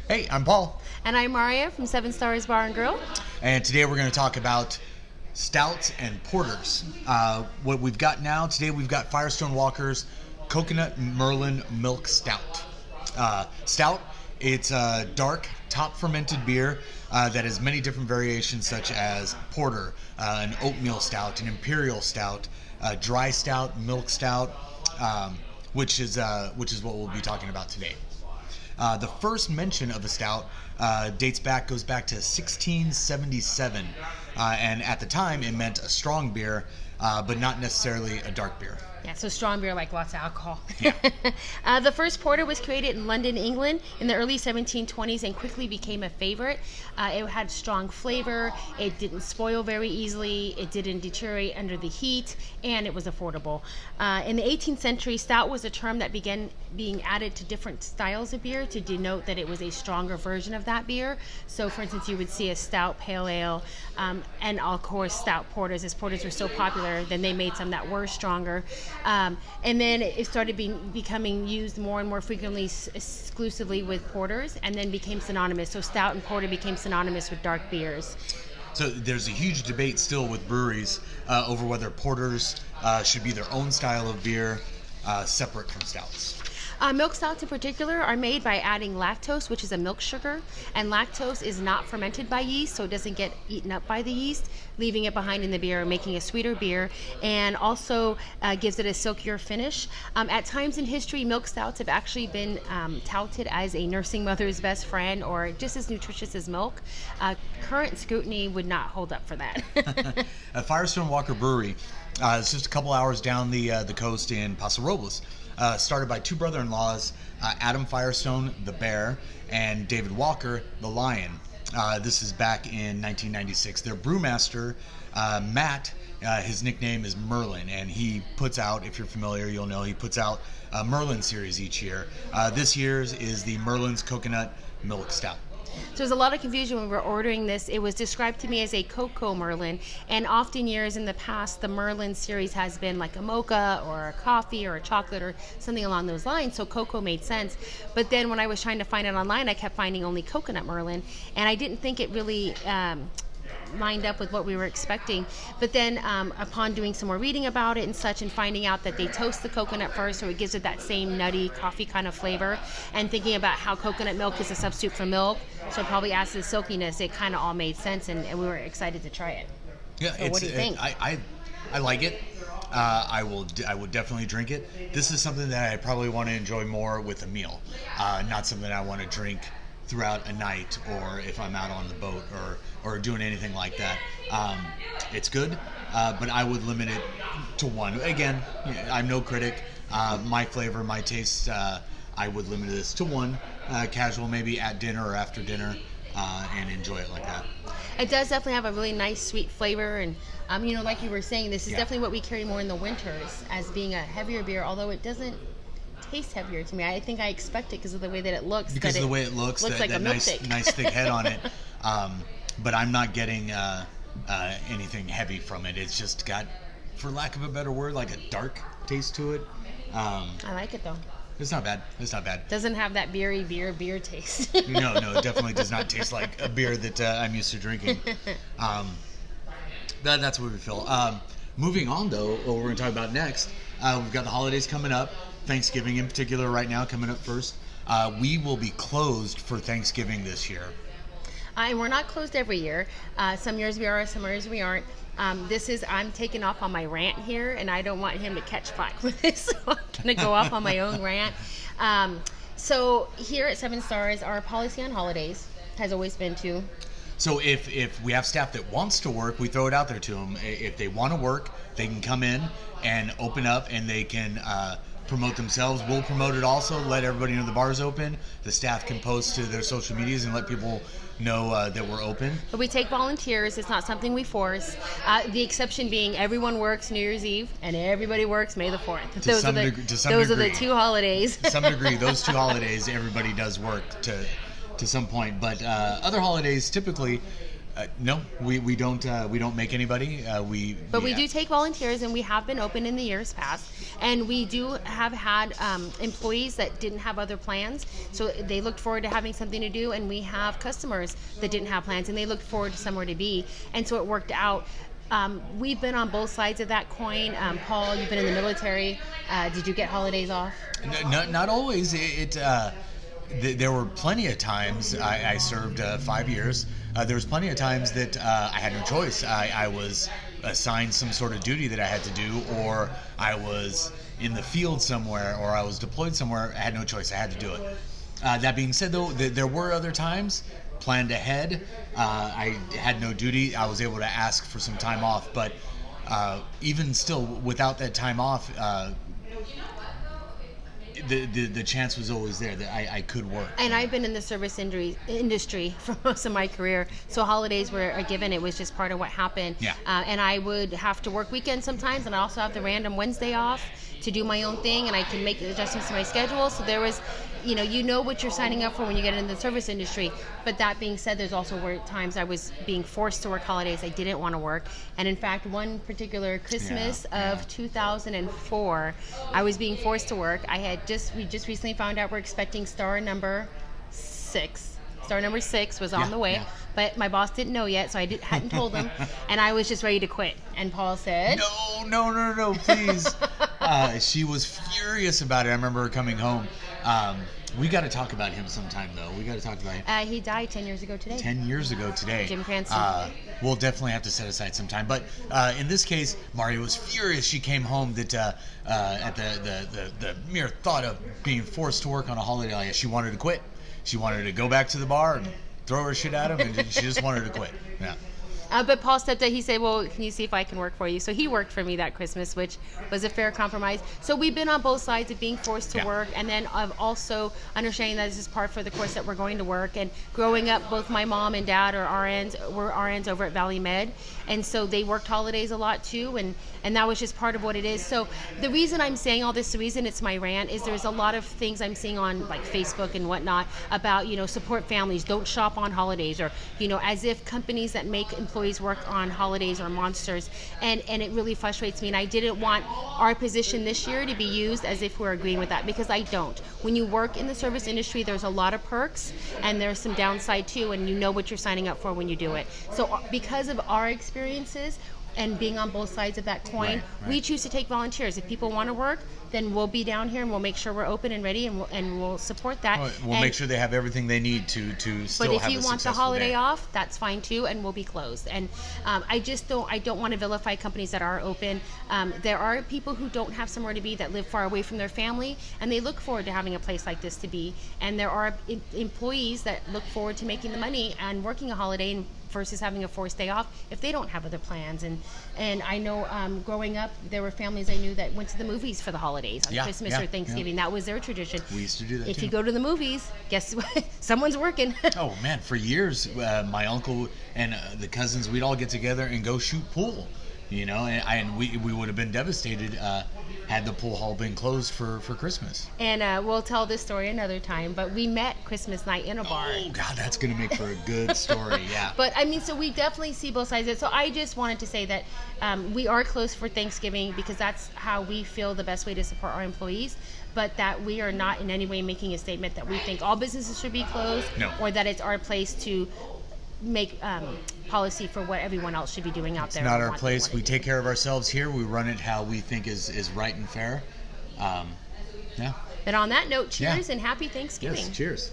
Hey, I'm Paul. And I'm Marya from 7 Stars Bar and Grill. And today we're going to talk about stouts and porters. What we've got now, today we've got Firestone Walker's Coconut Merlin Milk Stout. Stout, it's a dark, top fermented beer that has many different variations such as porter, an oatmeal stout, an imperial stout, dry stout, milk stout, which is what we'll be talking about today. The first mention of a stout goes back to 1677, and at the time it meant a strong beer, but not necessarily a dark beer. Yeah, so strong beer, like lots of alcohol. Yeah. The first porter was created in London, England in the early 1720s and quickly became a favorite. It had strong flavor, it didn't spoil very easily, it didn't deteriorate under the heat, and it was affordable. In the 18th century, stout was a term that began being added to different styles of beer to denote that it was a stronger version of that beer. So, for instance, you would see a stout pale ale, and of course stout porters. As porters were so popular, then they made some that were stronger. And then it started becoming used more and more frequently exclusively with porters, and then became synonymous. So stout and porter became synonymous with dark beers. So there's a huge debate still with breweries over whether porters should be their own style of beer, separate from stouts. Milk stouts in particular are made by adding lactose, which is a milk sugar, and lactose is not fermented by yeast, so it doesn't get eaten up by the yeast, leaving it behind in the beer, making a sweeter beer, and also gives it a silkier finish. At times in history, milk stouts have actually been touted as a nursing mother's best friend or just as nutritious as milk. Current scrutiny would not hold up for that. At Firestone Walker Brewery, it's just a couple hours down the coast in Paso Robles. Started by two brother-in-laws, Adam Firestone, the bear, and David Walker, the lion. This is back in 1996. Their brewmaster, Matt, his nickname is Merlin, and he puts out, if you're familiar, you'll know, he puts out a Merlin series each year. This year's is the Merlin's Coconut Milk Stout. So there's a lot of confusion when we were ordering this. It was described to me as a cocoa Merlin, and often years in the past, the Merlin series has been like a mocha or a coffee or a chocolate or something along those lines, so cocoa made sense. But then when I was trying to find it online, I kept finding only coconut Merlin, and I didn't think it really lined up with what we were expecting. But then upon doing some more reading about it and such, and finding out that they toast the coconut first, so it gives it that same nutty coffee kind of flavor, and thinking about how coconut milk is a substitute for milk, so it probably adds to the silkiness, it kind of all made sense, and we were excited to try it. Yeah, so what do you think? I like it. I would definitely drink it. This is something that I probably want to enjoy more with a meal, not something I want to drink throughout a night, or if I'm out on the boat or doing anything like that. It's good, but I would limit it to one. Again, I'm no critic. My flavor, my taste, I would limit this to one, casual, maybe at dinner or after dinner, and enjoy it like that. It does definitely have a really nice sweet flavor, and like you were saying, this is definitely what we carry more in the winters as being a heavier beer, although it doesn't taste heavier to me. I think I expect it because of the way that it looks. Because of the way it looks, like that a nice thick head on it. But I'm not getting anything heavy from it. It's just got, for lack of a better word, like a dark taste to it. I like it though. It's not bad. Doesn't have that beer taste. No, it definitely does not taste like a beer that I'm used to drinking. That's what we feel. Moving on, though, what we're going to talk about next, we've got the holidays coming up. Thanksgiving in particular right now coming up first. We will be closed for Thanksgiving this year. And we're not closed every year. Some years we are, some years we aren't. I'm taking off on my rant here, and I don't want him to catch flack with this, so I'm going to go off on my own rant. So here at 7 Stars, our policy on holidays has always been to... So if we have staff that wants to work, we throw it out there to them. If they want to work, they can come in and open up, and they can... promote themselves. We'll promote it also, let everybody know the bar's open. The staff can post to their social medias and let people know that we're open. But we take volunteers. It's not something we force. The exception being everyone works New Year's Eve and everybody works May the 4th. Those are the two holidays. To some degree, those two holidays, everybody does work to some point. But other holidays, typically, No, we don't make anybody. But we do take volunteers, and we have been open in the years past. And we do have had employees that didn't have other plans, so they looked forward to having something to do. And we have customers that didn't have plans, and they looked forward to somewhere to be. And so it worked out. We've been on both sides of that coin. Paul, you've been in the military. Did you get holidays off? Not always. There were plenty of times. I served 5 years. There was plenty of times that I had no choice. I was assigned some sort of duty that I had to do, or I was in the field somewhere, or I was deployed somewhere. I had no choice. I had to do it. That being said, though, there were other times planned ahead. I had no duty. I was able to ask for some time off, but even still, without that time off, the chance was always there that I could work. And I've been in the service industry for most of my career, so holidays were a given. It was just part of what happened. Yeah. And I would have to work weekends sometimes, and I also have the random Wednesday off to do my own thing, and I can make adjustments to my schedule. So there was, you know what you're signing up for when you get into the service industry. But that being said, there's also times I was being forced to work holidays I didn't want to work. And in fact, one particular Christmas of 2004, I was being forced to work. We just recently found out we're expecting star number 6. Star number 6 was on the way, but my boss didn't know yet, so I hadn't told him, and I was just ready to quit. And Paul said, No, please. She was furious about it. I remember her coming home. We got to talk about him sometime, though. We got to talk about him. He died 10 years ago today. 10 years ago today. Jim Cranston. We'll definitely have to set aside some time. But in this case, Marya was furious. She came home that at the mere thought of being forced to work on a holiday like that, she wanted to quit. She wanted to go back to the bar and throw her shit at him, and she just wanted to quit. Yeah. But Paul stepped up. He said, well, can you see if I can work for you? So he worked for me that Christmas, which was a fair compromise. So we've been on both sides of being forced to work, and then of also understanding that this is part for the course that we're going to work. And growing up, both my mom and dad were RNs over at Valley Med, and so they worked holidays a lot too, and that was just part of what it is. So the reason I'm saying all this, the reason it's my rant, is there's a lot of things I'm seeing on like Facebook and whatnot about, support families, don't shop on holidays, or, as if companies that make employees work on holidays are monsters, and it really frustrates me. And I didn't want our position this year to be used as if we're agreeing with that, because I don't. When you work in the service industry, there's a lot of perks, and there's some downside too, and you know what you're signing up for when you do it. So because of our experiences and being on both sides of that coin, right. we choose to take volunteers. If people want to work, then we'll be down here and we'll make sure we're open and ready, and we'll support that. We'll make sure they have everything they need to still have a successful day. But if you want the holiday off, that's fine too, and we'll be closed. And I don't want to vilify companies that are open. There are people who don't have somewhere to be, that live far away from their family, and they look forward to having a place like this to be. And there are employees that look forward to making the money and working a holiday versus having a forced day off if they don't have other plans. And I know growing up, there were families I knew that went to the movies for the holidays on Christmas or Thanksgiving. That was their tradition. We used to do that If too. you go to the movies, guess what? Someone's working. Oh man, for years, my uncle and the cousins, we'd all get together and go shoot pool. And we would have been devastated had the pool hall been closed for Christmas. And we'll tell this story another time, but we met Christmas night in a bar. Oh God, that's gonna make for a good story. Yeah. But so we definitely see both sides of it. So I just wanted to say that we are closed for Thanksgiving, because that's how we feel the best way to support our employees. But that we are not in any way making a statement that we think all businesses should be closed, or that it's our place to make policy for what everyone else should be doing out there. It's not our place. We take care of ourselves here. We run it how we think is right and fair. But on that note, cheers and happy Thanksgiving. Yes, cheers.